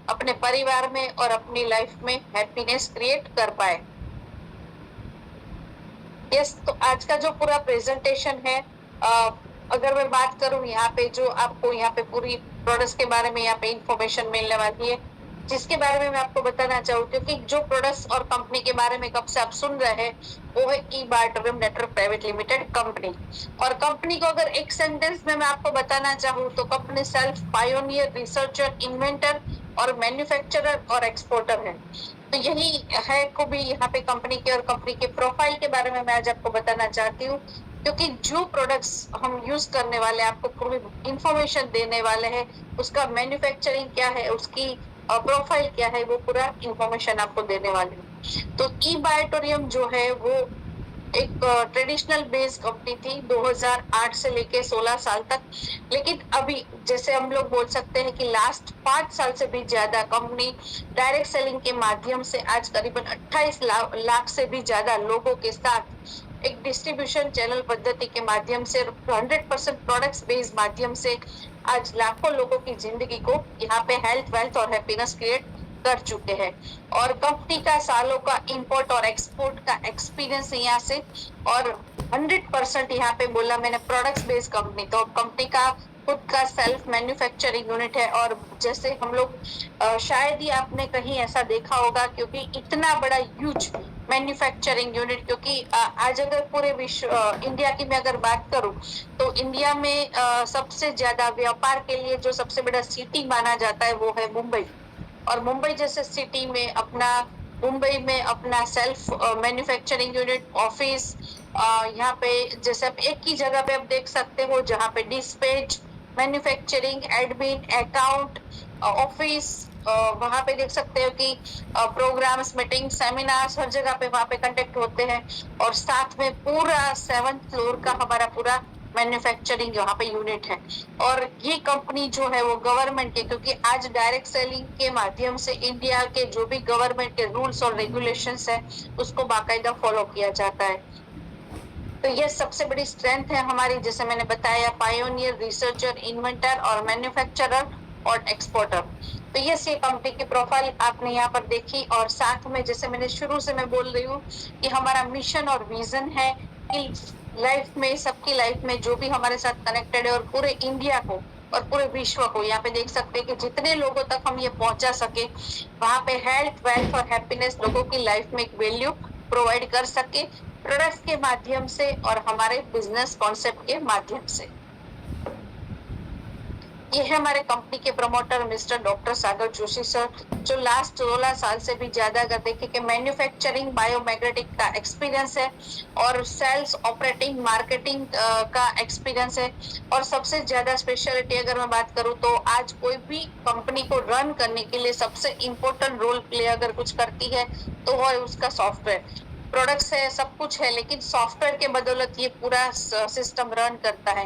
अपने परिवार में और अपनी लाइफ में हैप्पीनेस क्रिएट कर पाए। यस, तो आज का जो पूरा प्रेजेंटेशन है, अगर मैं बात करूं यहाँ पे जो आपको यहाँ पे पूरी प्रोडक्ट्स के बारे में यहाँ पे इंफॉर्मेशन मिलने वाली है, जिसके बारे में मैं आपको बताना चाहूँ, क्योंकि जो प्रोडक्ट्स और कंपनी के बारे में कब से आप सुन रहे हैं वो है ई-बार नेटवर्क प्राइवेट लिमिटेड कंपनी। और कंपनी को अगर एक सेंटेंस में मैं आपको बताना चाहूँ तो company self pioneer, researcher, inventor और मैन्युफैक्चरर और एक्सपोर्टर है। तो यही है खूबी यहाँ पे कंपनी के। और कंपनी के प्रोफाइल के बारे में मैं आज आपको बताना चाहती हूँ, क्योंकि जो प्रोडक्ट्स हम यूज करने वाले हैं, आपको पूरी इंफॉर्मेशन देने वाले हैं, उसका मैन्युफैक्चरिंग क्या है, उसकी प्रोफाइल क्या है, वो पूरा इंफॉर्मेशन आपको देने वाले हैं। तो ई-बायोटोरियम जो है वो एक ट्रेडिशनल बेस्ड कंपनी थी 2008 से लेके 16 साल तक। लेकिन अभी जैसे हम लोग बोल सकते हैं कि लास्ट 5 साल से भी ज्यादा कंपनी डायरेक्ट सेलिंग के माध्यम से आज करीबन 28 लाख से भी ज्यादा लोगों के साथ एक डिस्ट्रीब्यूशन चैनल पद्धति के माध्यम से 100% प्रोडक्ट्स बेस्ड माध्यम से आज लाखों लोगों की जिंदगी को यहाँ पे हेल्थ, वेल्थ और हैप्पीनेस क्रिएट कर चुके हैं। और कंपनी का सालों का इंपोर्ट और एक्सपोर्ट का एक्सपीरियंस यहाँ से, और 100% यहाँ पे बोला मैंने प्रोडक्ट्स बेस्ड कंपनी, तो कंपनी का खुद का सेल्फ मैन्युफैक्चरिंग यूनिट है। और जैसे हम लोग शायद ही आपने कहीं ऐसा देखा होगा, क्योंकि इतना बड़ा ह्यूज मैन्युफैक्चरिंग यूनिट, क्योंकि आज अगर पूरे विश्व इंडिया की मैं अगर बात करूं तो इंडिया में सबसे ज्यादा व्यापार के लिए जो सबसे बड़ा सिटी माना जाता है वो है मुंबई। और मुंबई जैसे सिटी में अपना सेल्फ मैन्युफैक्चरिंग यूनिट, ऑफिस, यहाँ पे जैसे आप एक ही जगह पे आप देख सकते हो जहाँ पे dispatch, manufacturing, admin, account, office, वहां पे देख सकते हो कि प्रोग्राम्स, मीटिंग, सेमिनार्स हर जगह पे वहां पे कंडक्ट होते हैं। और साथ में पूरा 7th फ्लोर का हमारा पूरा मैन्युफैक्चरिंग यहाँ पे यूनिट है। और ये कंपनी जो है वो गवर्नमेंट के, क्योंकि आज डायरेक्ट सेलिंग के माध्यम से इंडिया के जो भी गवर्नमेंट के रूल्स और रेगुलेशंस है उसको बाकायदा फॉलो किया जाता है। तो ये सबसे बड़ी स्ट्रेंथ है हमारी, जैसे मैंने बताया, पायोनियर, रिसर्चर, इन्वेंटर और मैन्युफैक्चरर और एक्सपोर्टर। तो ये कंपनी की प्रोफाइल आपने यहाँ पर देखी। और साथ में जैसे मैंने शुरू से मैं बोल रही हूँ कि हमारा मिशन और विजन है कि लाइफ में, सबकी लाइफ में जो भी हमारे साथ कनेक्टेड है और पूरे इंडिया को और पूरे विश्व को, यहाँ पे देख सकते हैं कि जितने लोगों तक हम ये पहुंचा सके, वहां पे हेल्थ, वेल्थ और हैप्पीनेस लोगों की लाइफ में एक वैल्यू प्रोवाइड कर सके प्रोडक्ट्स के माध्यम से और हमारे बिजनेस कॉन्सेप्ट के माध्यम से। ये है हमारे कंपनी के प्रमोटर मिस्टर डॉक्टर सागर जोशी सर, जो लास्ट 16 साल से भी ज्यादा अगर देखें कि मैन्युफैक्चरिंग, बायोमैग्नेटिक का एक्सपीरियंस है और सेल्स, ऑपरेटिंग, मार्केटिंग का एक्सपीरियंस है। और सबसे ज्यादा स्पेशलिटी अगर मैं बात करूं तो आज कोई भी कंपनी को रन करने के लिए सबसे इम्पोर्टेंट रोल प्ले अगर कुछ करती है तो वो है उसका सॉफ्टवेयर। प्रोडक्ट्स है, सब कुछ है, लेकिन सॉफ्टवेयर के बदौलत ये पूरा सिस्टम रन करता है।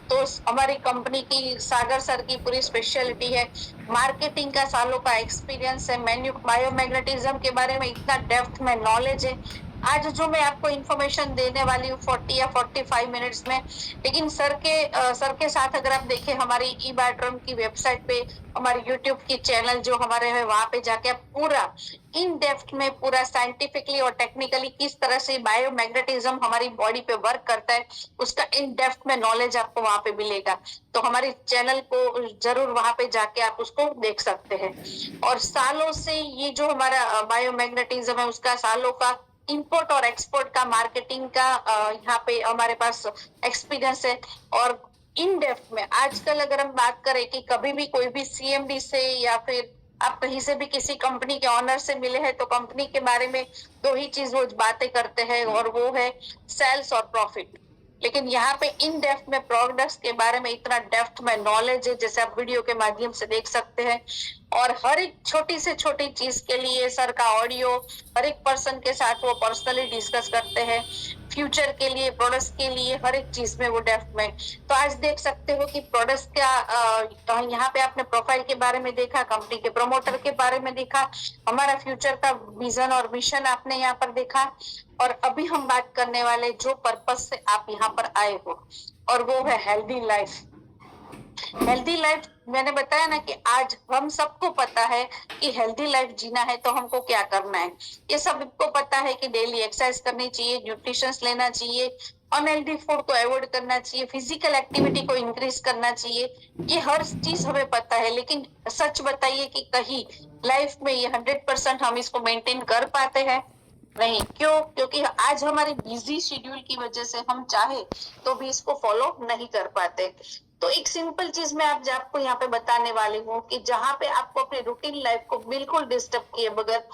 तो हमारी कंपनी की, सागर सर की पूरी स्पेशलिटी है मार्केटिंग का, सालों का एक्सपीरियंस है, बायोमैग्नेटिज्म के बारे में इतना डेप्थ में नॉलेज है। आज जो मैं आपको इन्फॉर्मेशन देने वाली हूँ 40 या 45 मिनट्स में, लेकिन सर के साथ अगर आप देखें हमारी ई-बायोटोरियम की वेबसाइट पे, हमारी यूट्यूब की चैनल जो हमारे है वहां पे जाके आप पूरा इन डेप्थ में, पूरा साइंटिफिकली और टेक्निकली किस तरह से बायोमैग्नेटिज्म हमारी बॉडी पे वर्क करता है उसका इन डेप्थ में नॉलेज आपको वहां पे मिलेगा। तो हमारी चैनल को जरूर वहां पे जाके आप उसको देख सकते हैं। और सालों से ये जो हमारा बायोमैग्नेटिज्म है उसका सालों का इंपोर्ट और एक्सपोर्ट का, मार्केटिंग का यहाँ पे हमारे पास एक्सपीरियंस है। और इन डेप्थ में आजकल अगर हम बात करें कि कभी भी कोई भी सीएमडी से या फिर आप कहीं से भी किसी कंपनी के ऑनर से मिले हैं तो कंपनी के बारे में दो ही चीज वो बातें करते हैं, और वो है सेल्स और प्रॉफिट। लेकिन यहाँ पे इन डेप्थ में प्रोडक्ट्स के बारे में इतना डेप्थ में नॉलेज है, जैसे आप वीडियो के माध्यम से देख सकते हैं। और हर एक छोटी से छोटी चीज के लिए सर का ऑडियो हर एक पर्सन के साथ वो पर्सनली डिस्कस करते हैं, फ्यूचर के लिए, प्रोडक्ट्स के लिए, हर एक चीज में वो डेप्थ में। तो आज देख सकते हो कि प्रोडक्ट्स का यहाँ पे आपने प्रोफाइल के बारे में देखा, कंपनी के प्रमोटर के बारे में देखा, हमारा फ्यूचर का विजन और मिशन आपने यहाँ पर देखा। और अभी हम बात करने वाले जो पर्पस से आप यहाँ पर आए हो, और वो है हेल्दी लाइफ। हेल्दी लाइफ, मैंने बताया ना कि आज हम सबको पता है कि हेल्दी लाइफ जीना है तो हमको क्या करना है। ये सबको पता है कि डेली एक्सरसाइज करनी चाहिए, न्यूट्रिशंस लेना चाहिए, अनहेल्दी फूड को अवॉइड करना चाहिए, फिजिकल एक्टिविटी को इंक्रीज करना चाहिए। ये हर चीज हमें पता है, लेकिन सच बताइए कि कहीं लाइफ में ये 100% हम इसको मेंटेन कर पाते हैं? नहीं। क्यों? क्योंकि आज हमारे बिजी शेड्यूल की वजह से हम चाहे तो भी इसको फॉलो नहीं कर पाते। तो एक सिंपल चीज मैं आपको यहाँ पे बताने वाली हूँ कि जहाँ पे आपको अपनी रूटीन लाइफ को बिल्कुल डिस्टर्ब किए बगैर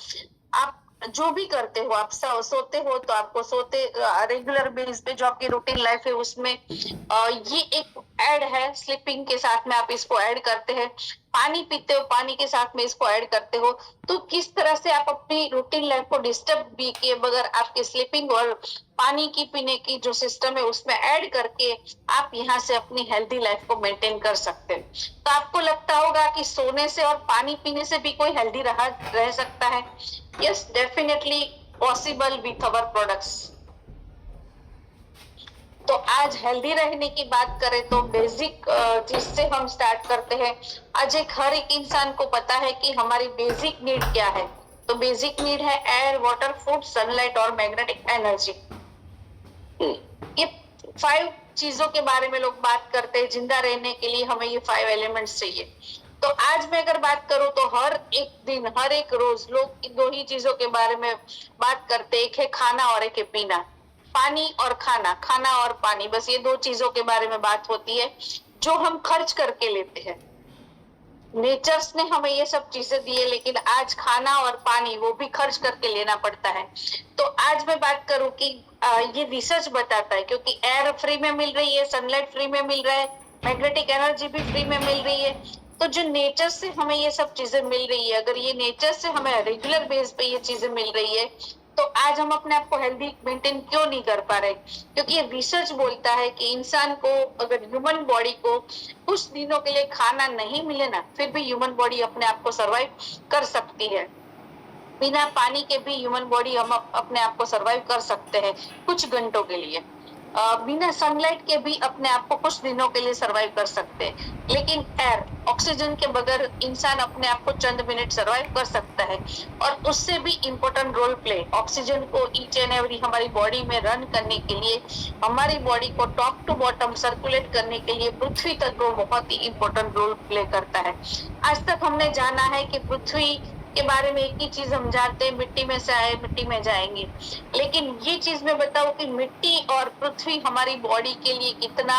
आप जो भी करते हो, आप सोते हो तो आपको सोते रेगुलर बेस पे जो आपकी रूटीन लाइफ है उसमें ये एक ऐड है, स्लीपिंग के साथ में आप इसको ऐड करते हैं। पानी पीते हो, पानी के साथ में इसको ऐड करते हो। तो किस तरह से आप अपनी रूटीन लाइफ को डिस्टर्ब भी किए बगैर आपके स्लीपिंग और पानी की पीने की जो सिस्टम है उसमें ऐड करके आप यहाँ से अपनी हेल्दी लाइफ को मेंटेन कर सकते हैं। तो आपको लगता होगा कि सोने से और पानी पीने से भी कोई हेल्दी रह सकता है? Yes, definitely possible with our products. तो आज हेल्दी रहने की बात करें तो बेसिक चीज से हम स्टार्ट करते हैं। आज हर एक इंसान को पता है कि हमारी बेसिक नीड क्या है। तो बेसिक नीड है एयर, वाटर, फूड, सनलाइट और मैग्नेटिक एनर्जी। ये 5 चीजों के बारे में लोग बात करते हैं। जिंदा रहने के लिए हमें ये 5 एलिमेंट्स चाहिए। तो आज मैं अगर बात करूं तो हर एक दिन, हर एक रोज लोग इन 2 ही चीजों के बारे में बात करते हैं। एक है खाना और एक है पीना। पानी और खाना, खाना और पानी, बस ये 2 चीजों के बारे में बात होती है जो हम खर्च करके लेते हैं। नेचर्स ने हमें ये सब चीजें दी है, लेकिन आज खाना और पानी वो भी खर्च करके लेना पड़ता है। तो आज मैं बात करूं कि ये रिसर्च बताता है, क्योंकि एयर फ्री में मिल रही है, सनलाइट फ्री में मिल रहा है, मैग्नेटिक एनर्जी भी फ्री में मिल रही है। तो जो नेचर से हमें ये सब चीजें मिल रही है, अगर ये नेचर से हमें रेगुलर बेस पे ये चीजें मिल रही है, तो आज हम अपने आप को हेल्दी मेंटेन क्यों नहीं कर पा रहे? क्योंकि ये रिसर्च बोलता है कि इंसान को, अगर ह्यूमन बॉडी को कुछ दिनों के लिए खाना नहीं मिले ना, फिर भी ह्यूमन बॉडी अपने आप को सरवाइव कर सकती है। बिना पानी के भी ह्यूमन बॉडी हम अपने आप को सरवाइव कर सकते हैं कुछ घंटों के लिए। बिना सनलाइट के भी अपने आप को कुछ दिनों के लिए सरवाइव कर सकते हैं। लेकिन एयर, ऑक्सीजन के बगैर इंसान अपने आप को चंद मिनट सरवाइव कर सकता है। और उससे भी इम्पोर्टेंट रोल प्ले, ऑक्सीजन को ईच एंड एवरी हमारी बॉडी में रन करने के लिए, हमारी बॉडी को टॉप टू बॉटम सर्कुलेट करने के लिए पृथ्वी तत्व बहुत ही इम्पोर्टेंट रोल प्ले करता है। आज तक हमने जाना है कि पृथ्वी के बारे में एक ही चीज हम जानते हैं, मिट्टी में से आए मिट्टी में जाएंगे। लेकिन ये चीज मैं बताऊं कि मिट्टी और पृथ्वी हमारी बॉडी के लिए कितना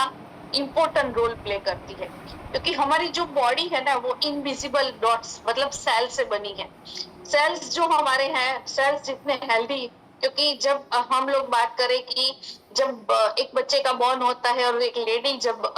इम्पोर्टेंट रोल प्ले करती है। क्योंकि हमारी जो बॉडी है ना, वो इनविजिबल डॉट्स मतलब सेल से बनी है। सेल्स जो हमारे हैं, सेल्स जितने हेल्दी, क्योंकि जब हम लोग बात करें कि जब एक बच्चे का बॉर्न होता है और एक लेडी जब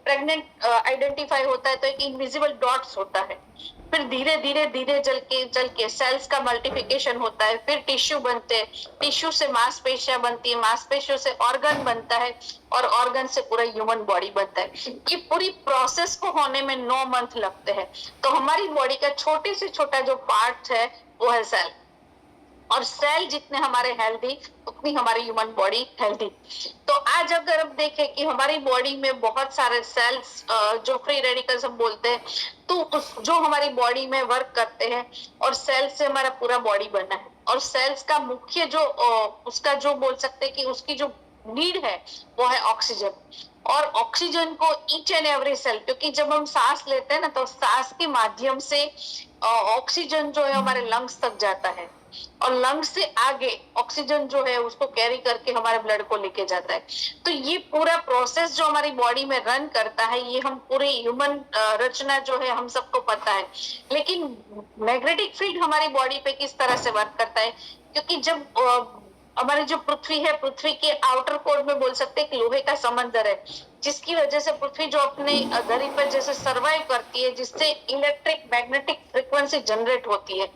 प्रेग्नेंट आइडेंटिफाई होता है, तो एक इनविजिबल डॉट्स होता है। फिर धीरे धीरे धीरे चल के सेल्स का मल्टीप्लिकेशन होता है, फिर टिश्यू बनते हैं, टिश्यू से मांसपेशियां बनती है, मांसपेशियों से ऑर्गन बनता है, और ऑर्गन से पूरा ह्यूमन बॉडी बनता है। ये पूरी प्रोसेस को होने में 9 मंथ लगते हैं। तो हमारी बॉडी का छोटे से छोटा जो पार्ट है वो है सेल। और सेल जितने हमारे हेल्दी, उतनी हमारी ह्यूमन बॉडी हेल्दी। तो आज अगर हम देखें कि हमारी बॉडी में बहुत सारे सेल्स जो फ्री रेडिकल्स हम बोलते हैं, तो जो हमारी बॉडी में वर्क करते हैं, और सेल से हमारा पूरा बॉडी बना है। और सेल्स का मुख्य जो उसका जो बोल सकते हैं कि उसकी जो नीड है वो है ऑक्सीजन। और ऑक्सीजन को ईच एंड एवरी सेल, क्योंकि जब हम सांस लेते हैं ना, तो सांस के माध्यम से ऑक्सीजन जो है हमारे लंग्स तक जाता है, और लंग्स से आगे ऑक्सीजन जो है उसको कैरी करके हमारे ब्लड को लेके जाता है। तो ये पूरा प्रोसेस जो हमारी बॉडी में रन करता है, ये हम पूरे ह्यूमन रचना जो है हम सबको पता है। लेकिन मैग्नेटिक फील्ड हमारी बॉडी पे किस तरह से वर्क करता है? क्योंकि जब हमारी जो पृथ्वी है, पृथ्वी के आउटर कोर में बोल सकते हैं कि लोहे का समंदर है, जिसकी वजह से पृथ्वी जो अपने धरती पर जैसे सरवाइव करती है, जिससे इलेक्ट्रिक मैग्नेटिक फ्रीक्वेंसी जनरेट होती है।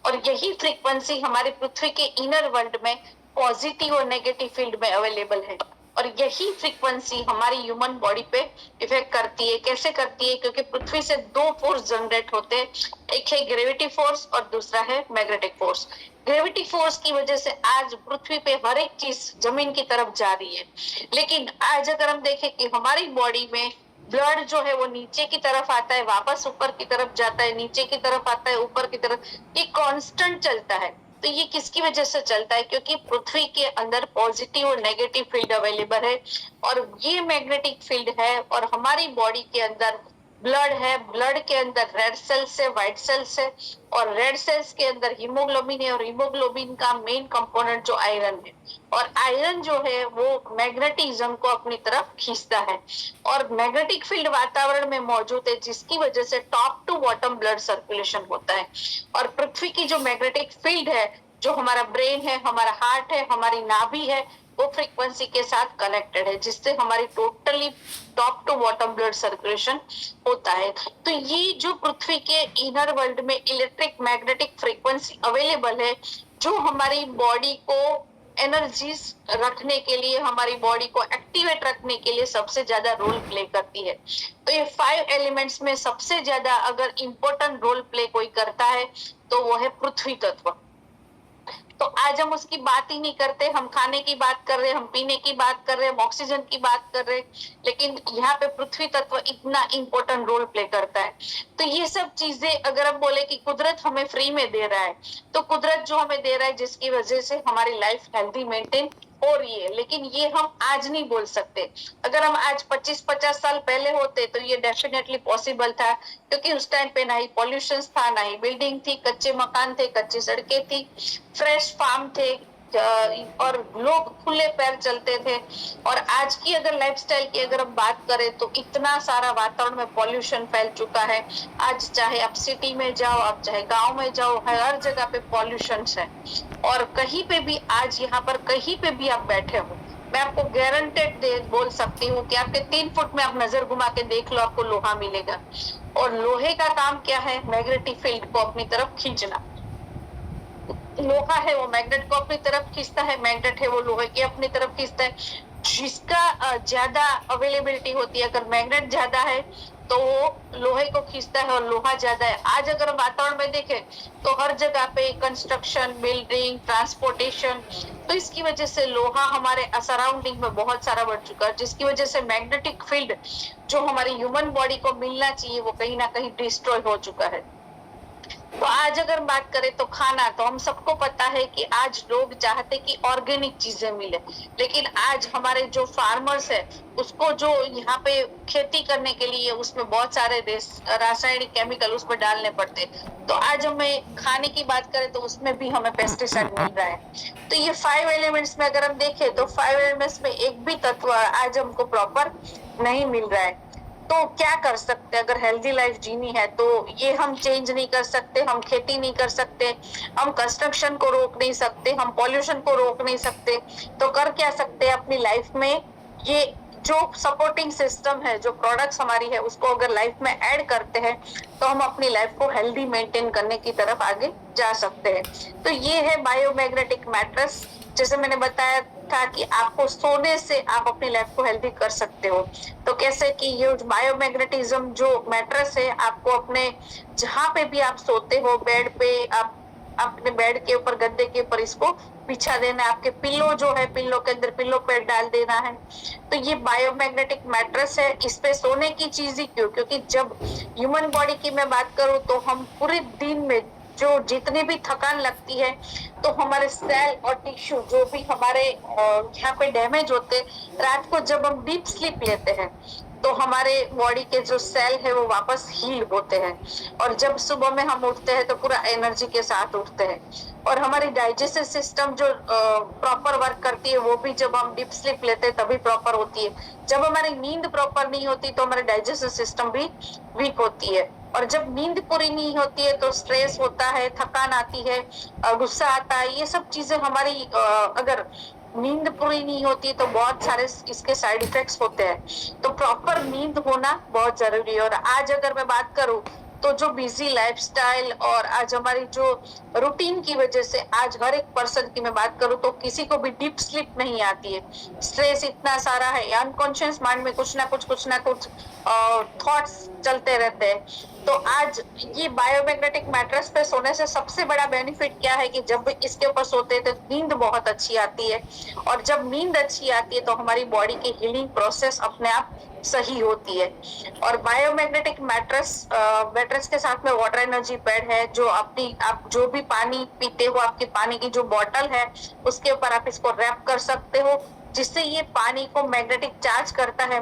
और यही फ्रीक्वेंसी हमारी पृथ्वी के इनर वर्ल्ड में पॉजिटिव और नेगेटिव फील्ड में अवेलेबल है। और यही फ्रीक्वेंसी हमारी ह्यूमन बॉडी पे इफेक्ट करती है। कैसे करती है? क्योंकि पृथ्वी से 2 फोर्स जनरेट होते हैं, एक है ग्रेविटी फोर्स और दूसरा है मैग्नेटिक फोर्स। ग्रेविटी फोर्स की वजह से आज पृथ्वी पे हर एक चीज जमीन की तरफ जा रही है। लेकिन आज अगर हम देखें कि हमारी बॉडी में ब्लड जो है वो नीचे की तरफ आता है, वापस ऊपर की तरफ जाता है, नीचे की तरफ आता है, ऊपर की तरफ, ये कांस्टेंट चलता है। तो ये किसकी वजह से चलता है? क्योंकि पृथ्वी के अंदर पॉजिटिव और नेगेटिव फील्ड अवेलेबल है, और ये मैग्नेटिक फील्ड है, और हमारी बॉडी के अंदर ब्लड है, ब्लड के अंदर रेड सेल्स है, व्हाइट सेल्स है, और रेड सेल्स के अंदर हीमोग्लोबिन है, और हीमोग्लोबिन का मेन कंपोनेंट जो आयरन है, और आयरन जो है वो मैग्नेटिज्म को अपनी तरफ खींचता है, और मैग्नेटिक फील्ड वातावरण में मौजूद है, जिसकी वजह से top to bottom blood circulation होता है। और पृथ्वी की जो मैग्नेटिक फील्ड है, जो हमारा ब्रेन है, हमारा हार्ट है, हमारी नाभि है, वो फ्रीक्वेंसी के साथ कनेक्टेड है, जिससे हमारी totally top to bottom blood circulation होता है। तो ये जो पृथ्वी के इनर वर्ल्ड में इलेक्ट्रिक मैग्नेटिक फ्रीक्वेंसी अवेलेबल है, जो हमारी बॉडी को एनर्जीज रखने के लिए, हमारी बॉडी को एक्टिवेट रखने के लिए सबसे ज्यादा रोल प्ले करती है। तो ये 5 एलिमेंट्स में सबसे ज्यादा अगर इम्पोर्टेंट रोल प्ले कोई करता है तो वो है पृथ्वी तत्व। तो आज हम उसकी बात ही नहीं करते, हम खाने की बात कर रहे हैं, हम पीने की बात कर रहे हैं, ऑक्सीजन की बात कर रहे हैं, लेकिन यहाँ पे पृथ्वी तत्व इतना इंपॉर्टेंट रोल प्ले करता है। तो ये सब चीजें अगर हम बोले कि कुदरत हमें फ्री में दे रहा है, तो कुदरत जो हमें दे रहा है, जिसकी वजह से हमारी लाइफ हेल्दी मेंटेन हो रही है, लेकिन ये हम आज नहीं बोल सकते। अगर हम आज 25-50 साल पहले होते तो ये डेफिनेटली पॉसिबल था, क्योंकि उस टाइम पे ना ही पॉल्यूशन था, ना ही बिल्डिंग थी, कच्चे मकान थे, कच्ची सड़कें थी, फ्रेश फार्म थे, और लोग खुले पैर चलते थे। और आज की अगर लाइफस्टाइल की अगर हम बात करें तो इतना सारा वातावरण में पॉल्यूशन फैल चुका है। आज चाहे आप सिटी में जाओ, आप चाहे गांव में जाओ, हर जगह पे पॉल्यूशन है, और कहीं पे भी आज यहाँ पर कहीं पे भी आप बैठे हो, मैं आपको गारंटेड दे बोल सकती हूँ कि आपके 3 फुट में आप नजर घुमा के देख लो, आपको लोहा मिलेगा। और लोहे का काम क्या है? मैग्नेटिक फील्ड को अपनी तरफ खींचना। लोहा है वो मैग्नेट को अपनी तरफ खींचता है, मैग्नेट है वो लोहे की अपनी तरफ खींचता है। जिसका ज्यादा अवेलेबिलिटी होती है, अगर मैग्नेट ज्यादा है तो वो लोहे को खींचता है, और लोहा ज्यादा है। आज अगर वातावरण में देखें तो हर जगह पे कंस्ट्रक्शन, बिल्डिंग, ट्रांसपोर्टेशन, तो इसकी वजह से लोहा हमारे सराउंडिंग में बहुत सारा बढ़ चुका है, जिसकी वजह से मैग्नेटिक फील्ड जो हमारी ह्यूमन बॉडी को मिलना चाहिए वो कहीं ना कहीं डिस्ट्रॉय हो चुका है। तो आज अगर बात करें तो खाना, तो हम सबको पता है कि आज लोग चाहते कि ऑर्गेनिक चीजें मिले, लेकिन आज हमारे जो फार्मर्स है उसको जो यहाँ पे खेती करने के लिए उसमें बहुत सारे रासायनिक केमिकल उसमें डालने पड़ते। तो आज हमें खाने की बात करें तो उसमें भी हमें पेस्टिसाइड मिल रहा है। तो ये 5 एलिमेंट्स में अगर हम देखें तो 5 एलिमेंट्स में एक भी तत्व आज हमको प्रॉपर नहीं मिल रहा है। तो क्या कर सकते हैं? अगर हेल्दी लाइफ जीनी है तो ये हम चेंज नहीं कर सकते, हम खेती नहीं कर सकते, हम कंस्ट्रक्शन को रोक नहीं सकते, हम पॉल्यूशन को रोक नहीं सकते। तो कर क्या सकते हैं अपनी लाइफ में? ये जो सपोर्टिंग सिस्टम है, जो प्रोडक्ट्स हमारी है, उसको अगर लाइफ में ऐड करते हैं तो हम अपनी लाइफ को हेल्दी मेंटेन करने की तरफ आगे जा सकते हैं। तो ये है बायोमैग्नेटिक मैट्रेस। जैसे मैंने बताया था कि आपको सोने से आप अपनी लाइफ को हेल्दी कर सकते हो। तो कैसे कि ये बायोमैग्नेटिज्म जो मैट्रेस है, आपको अपने जहां पे भी आप सोते हो, बेड पे, आप अपने बेड के ऊपर, गद्दे के ऊपर इसको बिछा देना है। आपके पिल्लो जो है, पिल्लो के अंदर पिल्लो पैड डाल देना है। तो ये बायोमैग्नेटिक मैट्रेस है। इस पे सोने की चीज ही क्यों? क्योंकि जब ह्यूमन बॉडी की मैं बात करूं तो हम पूरे दिन में जो जितनी भी थकान लगती है, तो हमारे सेल और टिश्यू जो भी हमारे यहाँ पे डैमेज होते, रात को जब हम डीप स्लीप लेते हैं तो हमारे बॉडी के जो सेल है वो वापस हील होते हैं, और जब सुबह में हम उठते हैं तो पूरा एनर्जी के साथ उठते हैं। और हमारी डाइजेस्टिव सिस्टम जो प्रॉपर वर्क करती है वो भी जब हम डीप स्लीप लेते हैं तभी प्रॉपर होती है। जब हमारी नींद प्रॉपर नहीं होती तो हमारी डाइजेस्टिव सिस्टम भी वीक होती है, और जब नींद पूरी नहीं होती है तो स्ट्रेस होता है, थकान आती है, गुस्सा आता है। ये सब चीजें हमारी अगर नींद पूरी नहीं होती तो बहुत सारे इसके साइड इफेक्ट्स होते हैं। तो प्रॉपर नींद होना बहुत जरूरी है। और आज अगर मैं बात करूं तो जो बिजी लाइफस्टाइल और आज हमारी जो रूटीन की वजह से आज हर एक पर्सन की मैं बात करूं तो किसी को भी डीप स्लीप नहीं आती है। स्ट्रेस इतना सारा है, अनकॉन्शियस माइंड में कुछ ना कुछ थॉट्स चलते रहते हैं। तो आज ये बायोमैग्नेटिक मैट्रेस पे सोने से सबसे बड़ा बेनिफिट क्या है कि जब इसके ऊपर सोते हैं तो नींद बहुत अच्छी आती है, और जब नींद अच्छी आती है तो हमारी बॉडी की हीलिंग प्रोसेस अपने आप सही होती है। और बायोमैग्नेटिक मैट्रेस के साथ में वाटर एनर्जी पैड है, जो आप जो भी पानी पीते हो, आपकी पानी की जो बॉटल है उसके ऊपर आप इसको रैप कर सकते हो, जिससे ये पानी को मैग्नेटिक चार्ज करता है,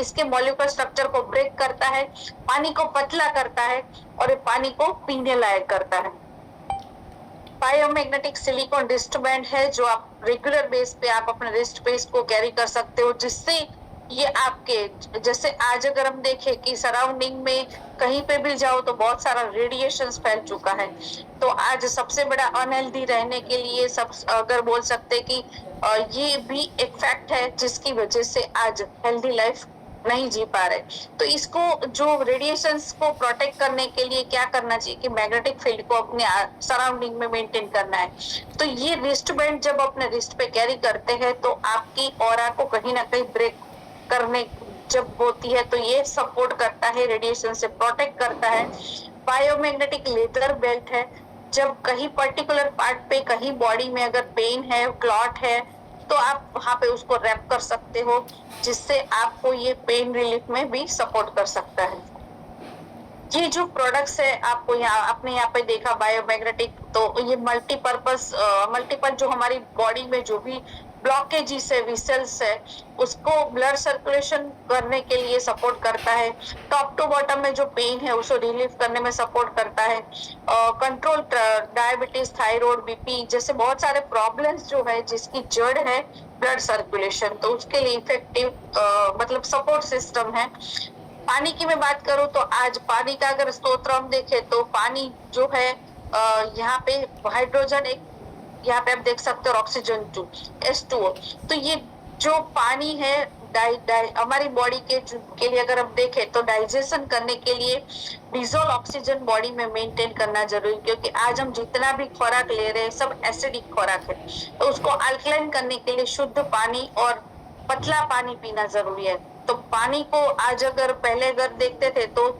इसके मॉलिक्यूलर स्ट्रक्चर को ब्रेक करता है, पानी को पतला करता है और ये पानी को पीने लायक करता है। बायोमैग्नेटिक सिलिकॉन रिस्ट बैंड है, जो आप रेगुलर बेस पे आप अपने रिस्ट पे इसको कैरी कर सकते हो, जिससे ये आपके, जैसे आज अगर हम देखें कि सराउंडिंग में कहीं पे भी जाओ तो बहुत सारा रेडिएशन फैल चुका है, तो आज सबसे बड़ा अनहेल्दी रहने के लिए सब अगर बोल सकते कि ये भी एक फैक्ट है जिसकी वजह से आज हेल्दी लाइफ नहीं जी पा रहे। तो इसको जो रेडिएशंस को प्रोटेक्ट करने के लिए क्या करना चाहिए कि मैग्नेटिक फील्ड को अपने सराउंडिंग में मेंटेन करना है। तो ये रिस्ट बैंड जब अपने रिस्ट पे कैरी करते हैं तो आपकी ऑरा को कहीं ना कहीं ब्रेक करने जब होती है तो ये सपोर्ट करता है, रेडिएशन से प्रोटेक्ट करता है। बायोमैग्नेटिक लेदर बेल्ट है, जब कहीं पर्टिकुलर पार्ट पे कहीं बॉडी में अगर पेन है, क्लॉट है, तो आप वहां पे उसको रैप कर सकते हो, जिससे आपको ये पेन रिलीफ में भी सपोर्ट कर सकता है। ये जो प्रोडक्ट्स है आपको आपने यहाँ पे देखा बायोमैग्नेटिक, तो ये मल्टीपल जो हमारी बॉडी में जो भी ब्लॉकेजेस है, विसल्स है, उसको ब्लड सर्कुलेशन करने के लिए सपोर्ट करता है। टॉप टू बॉटम में जो पेन है उसको रिलीफ करने में सपोर्ट करता है। कंट्रोल डायबिटीज, थायराइड, बीपी जैसे बहुत सारे प्रॉब्लम्स जो है जिसकी जड़ है ब्लड सर्कुलेशन, तो उसके लिए इफेक्टिव मतलब सपोर्ट सिस्टम है। पानी की मैं बात करूं तो आज पानी का अगर स्रोत हम देखें तो पानी जो है यहाँ पे हाइड्रोजन एक, यहाँ पे आप देख सकते हो ऑक्सीजन 2 H2O। तो ये जो पानी है हमारी बॉडी के लिए अगर हम देखें तो डाइजेशन करने के लिए डिजोल्व ऑक्सीजन बॉडी में मेंटेन करना जरूरी, क्योंकि आज हम जितना भी खुराक ले रहे हैं सब एसिडिक खुराक है, तो उसको अल्कलाइन करने के लिए शुद्ध पानी और पतला पानी पीना जरूरी है। तो पानी को आज अगर पहले अगर देखते थे तो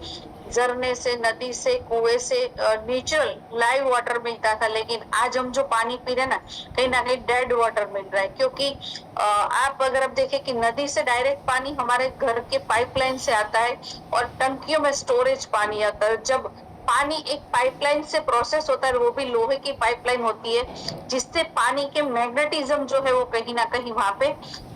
झरने से, नदी से, कुएं से नेचुरल लाइव वाटर मिलता था, लेकिन आज हम जो पानी पी रहे ना कहीं डेड वाटर मिल रहा है। क्योंकि आप अगर आप देखें कि नदी से डायरेक्ट पानी हमारे घर के पाइपलाइन से आता है और टंकियों में स्टोरेज पानी आता है। जब पानी एक पाइपलाइन से प्रोसेस होता है, वो भी लोहे की पाइपलाइन होती है, जिससे पानी के मैग्नेटिज्म जो है वो कहीं ना कहीं वहां पे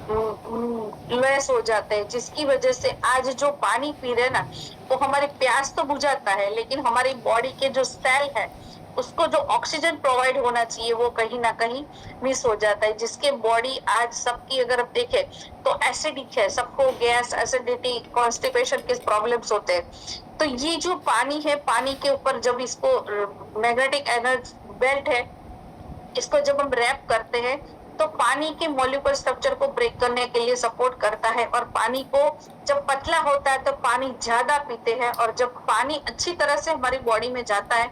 लैस हो जाते हैं, जिसकी वजह से आज जो पानी पी रहे ना वो हमारी प्यास तो बुझाता है, लेकिन हमारी बॉडी के जो सेल है उसको जो ऑक्सीजन प्रोवाइड होना चाहिए वो कहीं ना कहीं मिस हो जाता है, जिसके बॉडी आज सबकी अगर आप देखें तो एसिडिक है, सबको गैस, एसिडिटी, कॉन्स्टिपेशन के प्रॉब्लम्स होते हैं। तो ये जो पानी है, पानी के ऊपर जब इसको मैग्नेटिक एनर्जी बेल्ट है, इसको जब हम रैप करते हैं तो पानी के मॉलिक्यूलर स्ट्रक्चर को ब्रेक करने के लिए सपोर्ट करता है। और पानी को जब पतला होता है तो पानी ज्यादा पीते हैं, और जब पानी अच्छी तरह से हमारी बॉडी में जाता है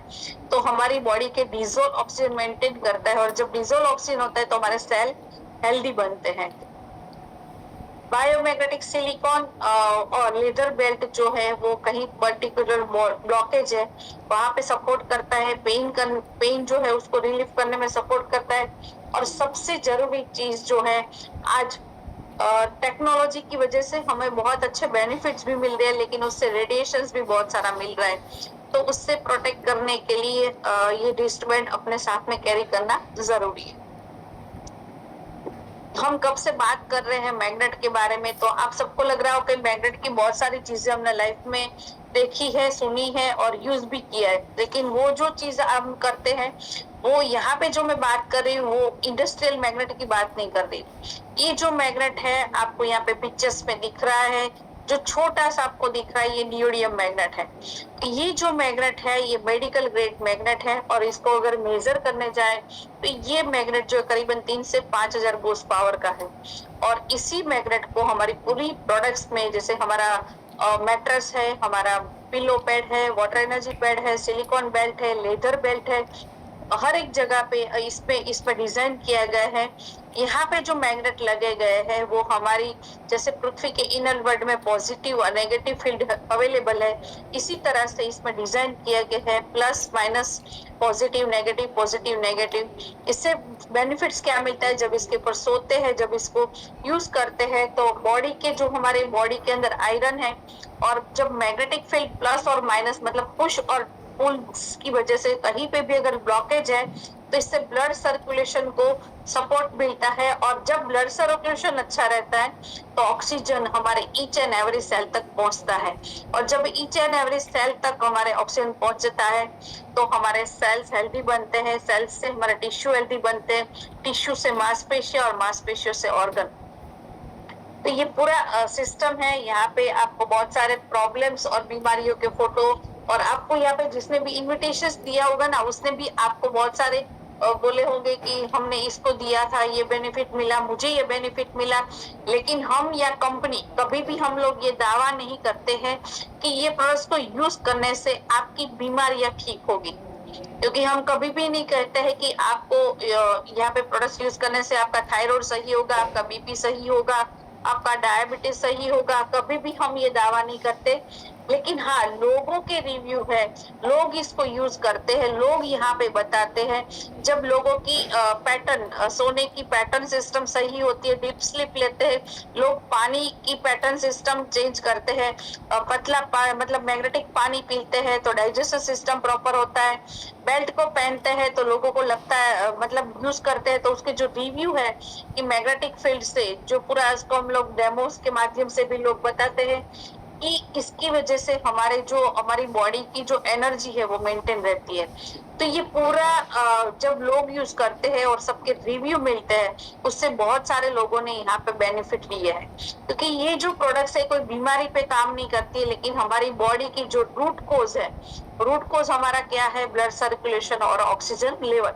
तो हमारी बॉडी के डिजोल्व ऑक्सीजन मेंटेन करता है, और जब डिजोल्व ऑक्सीजन होता है तो हमारे सेल हेल्दी बनते हैं। बायोमैग्नेटिक सिलिकॉन और लेदर बेल्ट जो है वो कहीं पर्टिकुलर ब्लॉकेज है वहां पे सपोर्ट करता है, पेन जो है उसको रिलीफ करने में सपोर्ट करता है। और सबसे जरूरी चीज जो है, आज टेक्नोलॉजी की वजह से हमें बहुत अच्छे बेनिफिट्स भी मिल रहे हैं, लेकिन उससे रेडिएशंस भी बहुत सारा मिल रहा है, तो उससे प्रोटेक्ट करने के लिए ये रिस्ट बैंड अपने साथ में कैरी करना जरूरी है। हम कब से बात कर रहे हैं मैग्नेट के बारे में, तो आप सबको लग रहा हो कि मैग्नेट की बहुत सारी चीजें हमने लाइफ में देखी है, सुनी है और यूज भी किया है, लेकिन वो जो चीज हम करते हैं वो यहाँ पे जो मैं बात कर रही हूँ वो इंडस्ट्रियल मैग्नेट की बात नहीं कर रही। ये जो मैग्नेट है आपको यहाँ पे पिक्चर्स में दिख रहा है, जो छोटा सा आपको दिख रहा है ये नियोडियम मैग्नेट है। ये जो मैग्नेट है ये मेडिकल ग्रेड मैग्नेट है, और इसको अगर मेजर करने जाए तो ये मैग्नेट जो करीबन 3 से 5,000 गोस पावर का है। और इसी मैग्नेट को हमारी पूरी प्रोडक्ट्स में, जैसे हमारा मैट्रेस है, हमारा पिलो पैड है, वाटर एनर्जी पैड है, सिलिकॉन बेल्ट है, लेदर बेल्ट है, हर एक जगह पे इसमें डिजाइन किया गया है। यहाँ पे जो मैग्नेट लगे गए हैं वो हमारी जैसे पृथ्वी के इनर वर्ल्ड में पॉजिटिव और नेगेटिव फील्ड अवेलेबल है, इसी तरह से इसमें डिजाइन किया गया है, प्लस माइनस पॉजिटिव नेगेटिव। इससे बेनिफिट्स क्या मिलता है, जब इसके ऊपर सोते हैं, जब इसको यूज करते हैं तो बॉडी के जो हमारे बॉडी के अंदर आयरन है, और जब मैग्नेटिक फील्ड प्लस और माइनस मतलब पुश और पुल की वजह से कहीं पे भी अगर ब्लॉकेज है तो इससे ब्लड सर्कुलेशन को सपोर्ट मिलता है, और जब ब्लड सर्कुलेशन अच्छा रहता है तो ऑक्सीजन हमारे ईच एंड एवरी सेल तक पहुंचता है, और जब ईच एंड एवरी सेल तक हमारे ऑक्सीजन पहुंचता है तो हमारे सेल्स हेल्दी बनते हैं, सेल्स से हमारे टिश्यू हेल्दी बनते हैं, टिश्यू से मांसपेशियां और मांसपेशियों से ऑर्गन। तो ये पूरा सिस्टम है। यहाँ पे आपको बहुत सारे प्रॉब्लम्स और बीमारियों के फोटो, और आपको यहाँ पे जिसने भी इनविटेशन दिया होगा ना उसने भी आपको बहुत सारे बोले होंगे कि हमने इसको दिया था, ये बेनिफिट मिला, मुझे ये बेनिफिट मिला, लेकिन हम या कंपनी कभी भी हम लोग ये दावा नहीं करते हैं कि ये प्रोडक्ट को यूज करने से आपकी बीमारियां ठीक होगी, क्योंकि हम कभी भी नहीं कहते हैं कि आपको यहाँ पे प्रोडक्ट यूज करने से आपका थायराइड सही होगा, आपका बीपी सही होगा, आपका डायबिटीज सही होगा, कभी भी हम ये दावा नहीं करते। लेकिन हाँ, लोगों के रिव्यू है, लोग इसको यूज करते हैं, लोग यहाँ पे बताते हैं, जब लोगों की पैटर्न सोने की पैटर्न सिस्टम सही होती है, डीप स्लीप लेते हैं लोग, पानी की पैटर्न सिस्टम चेंज करते हैं, पतला मतलब मैग्नेटिक पानी पीते हैं तो डाइजेस्टिव सिस्टम प्रॉपर होता है, बेल्ट को पहनते हैं तो लोगों को लगता है मतलब यूज करते हैं तो उसके जो रिव्यू है कि मैग्नेटिक फील्ड से जो पूरा इसको हम लोग डेमोस के माध्यम से भी लोग बताते हैं कि इसकी वजह से हमारी बॉडी की जो एनर्जी है वो मेंटेन रहती है। तो ये पूरा जब लोग यूज करते हैं और सबके रिव्यू मिलते हैं, उससे बहुत सारे लोगों ने यहाँ पे बेनिफिट लिया है, क्योंकि ये जो प्रोडक्ट्स है कोई बीमारी पे काम नहीं करती है, लेकिन हमारी बॉडी की जो रूट कोज है, रूट कोज हमारा क्या है, ब्लड सर्कुलेशन और ऑक्सीजन लेवल।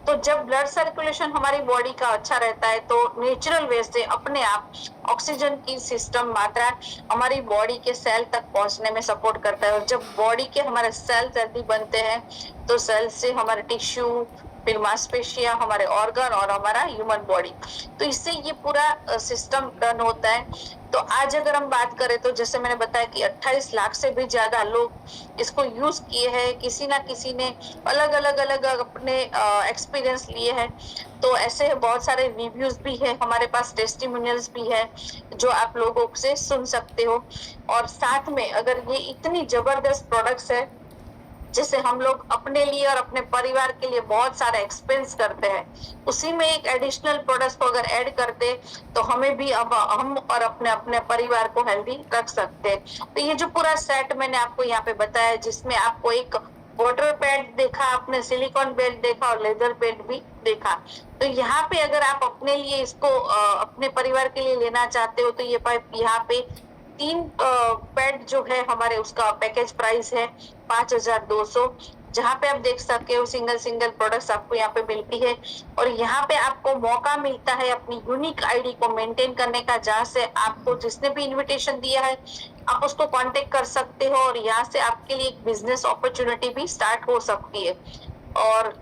तो जब ब्लड सर्कुलेशन हमारी बॉडी का अच्छा रहता है तो नेचुरल वे से अपने आप ऑक्सीजन की सिस्टम मात्रा हमारी बॉडी के सेल तक पहुंचने में सपोर्ट करता है, और जब बॉडी के हमारे सेल हेल्दी बनते हैं तो सेल से हमारे टिश्यू, फिर मांसपेशियां, हमारे ऑर्गन और हमारा ह्यूमन बॉडी, तो इससे ये पूरा सिस्टम रन होता है। तो आज अगर हम बात करें तो जैसे मैंने बताया कि 28 लाख से भी ज्यादा लोग इसको यूज किए हैं, किसी ना किसी ने अलग अलग अपने एक्सपीरियंस लिए हैं। तो ऐसे बहुत सारे रिव्यूज भी है हमारे पास, टेस्टिमोनियल्स भी है जो आप लोगों से सुन सकते हो। और साथ में अगर ये इतनी जबरदस्त प्रोडक्ट्स है जिसे हम लोग अपने लिए और अपने परिवार के लिए बहुत सारा एक्सपेंस करते हैं, उसी में एक एडिशनल प्रोडक्ट्स को अगर ऐड करते तो हमें भी अब हम और अपने अपने परिवार को हेल्दी रख सकते हैं। तो ये जो पूरा सेट मैंने आपको यहाँ पे बताया, जिसमें आपको एक वाटर पैड देखा, आपने सिलिकॉन बेल्ट देखा और लेदर बेल्ट भी देखा। तो यहाँ पे अगर आप अपने लिए इसको अपने परिवार के लिए लेना चाहते हो तो ये यहाँ पे 3 पैड जो है हमारे, उसका पैकेज प्राइस है 5200, जहाँ पे आप देख सकते हो सिंगल प्रोडक्ट्स आपको यहाँ पे मिलती है। और यहाँ पे आपको मौका मिलता है अपनी यूनिक आईडी को मेंटेन करने का, जहाँ से आपको जिसने भी इनविटेशन दिया है आप उसको कांटेक्ट कर सकते हो, और यहाँ से आपके लिए एक बिजनेस अपॉर्चुनिटी भी स्टार्ट हो सकती है। और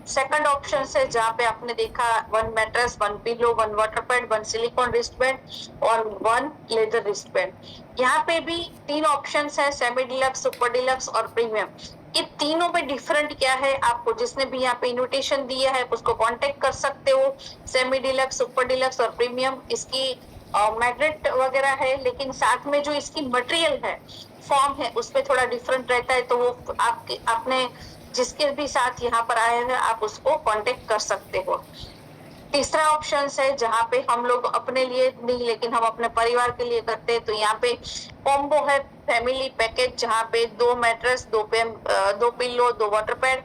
सेकंड ऑप्शन है जहाँ पे आपने देखा 1 mattress, 1 pillow, 1 water pad, 1 silicon wrist band और 1 लेदर रिस्ट बैंड। यहाँ पे भी 3 ऑप्शंस है, सेमी डिलक्स, सुपर डिलक्स और प्रीमियम। ये तीनों पे डिफरेंट क्या है, आपको जिसने भी यहाँ पे इन्विटेशन दिया है उसको कांटेक्ट कर सकते हो। सेमी डिलक्स, सुपर डिलक्स और प्रीमियम, इसकी मैग्नेट वगैरह है, लेकिन साथ में जो इसकी मटेरियल है, फॉर्म है, उस पर थोड़ा डिफरेंट रहता है। तो वो आपने जिसके भी साथ यहाँ पर आए हैं आप उसको कांटेक्ट कर सकते हो। तीसरा ऑप्शन है जहाँ पे हम लोग अपने लिए नहीं लेकिन हम अपने परिवार के लिए करते हैं, तो यहाँ पे कॉम्बो है, फैमिली पैकेज, जहाँ पे 2 mattress, 2 pillow, 2 water pad,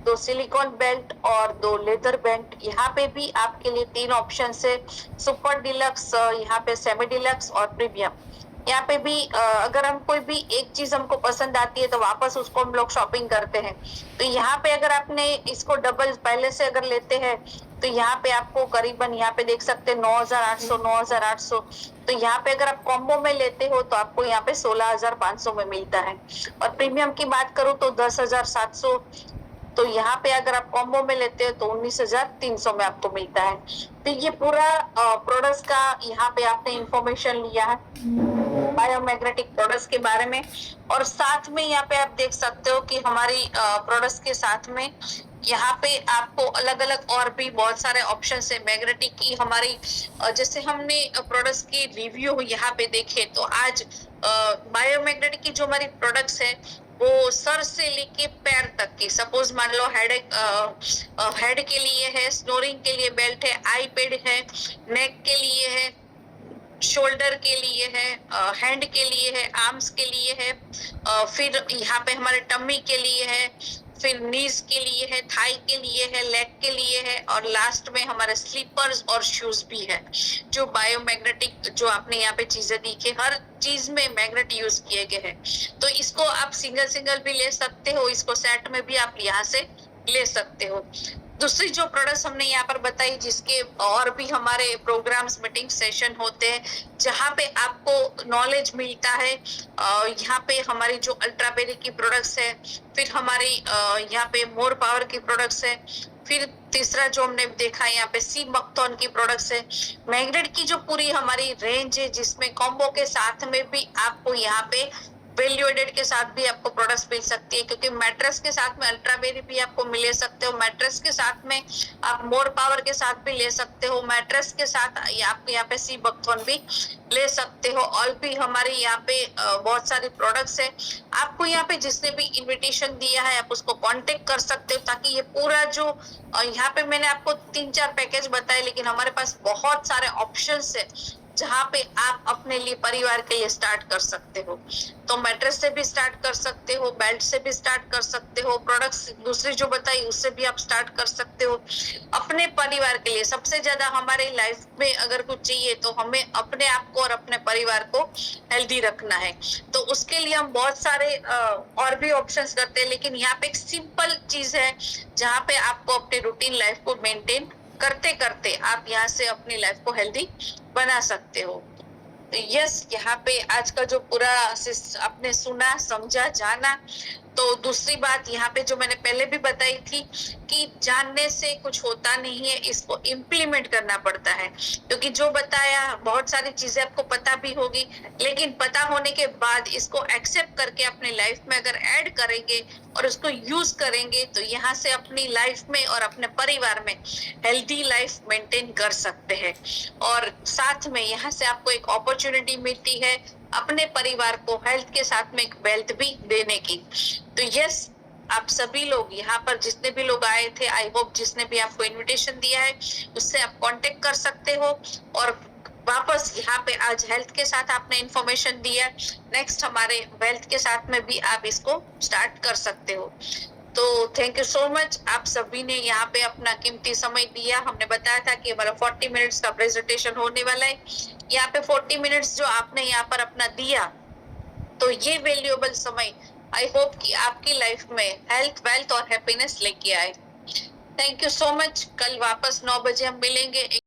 2 silicon belt और 2 लेदर बेल्ट। यहाँ पे भी आपके लिए 3 ऑप्शन है, सुपर डिलक्स, यहाँ पे सेमी डिलक्स और प्रीमियम। यहाँ पे भी अगर हम कोई भी एक चीज हमको पसंद आती है तो वापस उसको हम लोग शॉपिंग करते हैं। तो यहाँ पे अगर आपने इसको डबल पहले से अगर लेते हैं तो यहाँ पे आपको करीबन यहाँ पे देख सकते हैं 9,800। तो यहाँ पे अगर आप कॉम्बो में लेते हो तो आपको यहाँ पे 16,500 में मिलता है। और प्रीमियम की बात करूँ तो 10,700 तो यहाँ पे अगर आप कॉम्बो में लेते हो तो 19,300 में आपको मिलता है। तो ये पूरा प्रोडक्ट्स का यहाँ पे आपने इंफॉर्मेशन लिया है बायोमैग्नेटिक प्रोडक्ट्स के बारे में, और साथ में यहाँ पे आप देख सकते हो कि हमारी प्रोडक्ट्स के साथ में यहाँ पे आपको अलग अलग और भी बहुत सारे ऑप्शन है मैग्नेटिक की। हमारी जैसे हमने प्रोडक्ट्स की रिव्यू यहाँ पे देखे तो आज बायोमैग्नेटिक की जो हमारी प्रोडक्ट्स है वो सर से लेके पैर तक की, सपोज मान लो हेड के लिए है, स्नोरिंग के लिए बेल्ट है, आई पैड है, नेक के लिए है, शोल्डर के लिए है, हैंड के लिए है, आर्म्स के लिए है, फिर यहाँ पे हमारे टम्मी के लिए है, फिर नीज के लिए है, थाई के लिए है, लेग के लिए है, और लास्ट में हमारे स्लीपर्स और शूज भी है। जो बायोमैग्नेटिक जो आपने यहाँ पे चीजें दिखे, हर चीज में मैग्नेट यूज किए गए हैं। तो इसको आप सिंगल सिंगल भी ले सकते हो, इसको सेट में भी आप यहाँ से ले सकते हो। दूसरी जो प्रोडक्ट्स हमने यहाँ पर बताई, जिसके और भी हमारे प्रोग्राम्स, मीटिंग सेशन होते हैं जहाँ पे आपको नॉलेज मिलता है। यहाँ पे हमारी जो अल्ट्राबेरी की प्रोडक्ट्स है, फिर हमारी यहाँ पे मोर पावर की प्रोडक्ट्स है, फिर तीसरा जो हमने देखा यहाँ पे सी बकथॉर्न की प्रोडक्ट्स है। मैग्नेट की जो पूरी हमारी रेंज है जिसमें कॉम्बो के साथ में भी आपको यहाँ पे वैल्यू एडेड के साथ भी आपको प्रोडक्ट्स मिल सकती है, क्योंकि मैट्रेस के साथ में अल्ट्राबेरी भी आपको मिले सकते हो, मैट्रेस के साथ में आप मोर पावर के साथ भी ले सकते हो, मैट्रेस के साथ आप यहाँ पे सी बकथॉर्न भी ले सकते हो। और भी हमारी यहाँ पे बहुत सारी प्रोडक्ट्स है। आपको यहाँ पे जिसने भी इन्विटेशन दिया है आप उसको कांटेक्ट कर सकते हो, ताकि ये पूरा जो यहाँ पे मैंने आपको 3-4 पैकेज बताए, लेकिन हमारे पास बहुत सारे ऑप्शंस है जहाँ पे आप अपने लिए, परिवार के लिए स्टार्ट कर सकते हो। तो मैट्रेस से भी स्टार्ट कर सकते हो, बेल्ट से भी स्टार्ट कर सकते हो, प्रोडक्ट्स दूसरी जो बताई उससे भी आप स्टार्ट कर सकते हो। अपने परिवार के लिए सबसे ज्यादा हमारे लाइफ में अगर कुछ चाहिए तो हमें अपने आप को और अपने परिवार को हेल्दी रखना है। तो उसके लिए हम बहुत सारे और भी ऑप्शंस करते हैं, लेकिन यहाँ पे एक सिंपल चीज है जहाँ पे आपको अपने रूटीन लाइफ को मेंटेन करते करते आप यहाँ से अपनी लाइफ को हेल्दी बना सकते हो। यस, यहाँ पे आज का जो पूरा आपने सुना, समझा, जाना। तो दूसरी बात यहाँ पे जो मैंने पहले भी बताई थी कि जानने से कुछ होता नहीं है, इसको इम्प्लीमेंट करना पड़ता है। क्योंकि जो बताया बहुत सारी चीजें आपको पता भी होगी, लेकिन पता होने के बाद इसको एक्सेप्ट करके अपनी लाइफ में अगर ऐड करेंगे और उसको यूज करेंगे तो यहाँ से अपनी लाइफ में और अपने परिवार में हेल्दी लाइफ मेंटेन कर सकते हैं। और साथ में यहाँ से आपको एक अपॉर्चुनिटी मिलती है अपने परिवार को हेल्थ के साथ में एक वेल्थ भी देने की। तो यस, आप सभी लोग यहाँ पर जितने भी लोग आए थे, आई होप जिसने भी आपको इनविटेशन दिया है उससे आप कांटेक्ट कर सकते हो। और वापस यहाँ पे आज हेल्थ के साथ आपने इंफॉर्मेशन दिया, नेक्स्ट हमारे वेल्थ के साथ में भी आप इसको स्टार्ट कर सकते हो। तो थैंक यू सो मच, आप सभी ने यहाँ पे अपना कीमती समय दिया। हमने बताया था कि हमारा 40 मिनट्स का प्रेजेंटेशन होने वाला है। यहाँ पे 40 मिनट्स जो आपने यहाँ पर अपना दिया, तो ये वैल्यूएबल समय आई होप कि आपकी लाइफ में हेल्थ, वेल्थ और हैप्पीनेस लेके आए। Thank you so much. कल वापस 9 बजे हम मिलेंगे।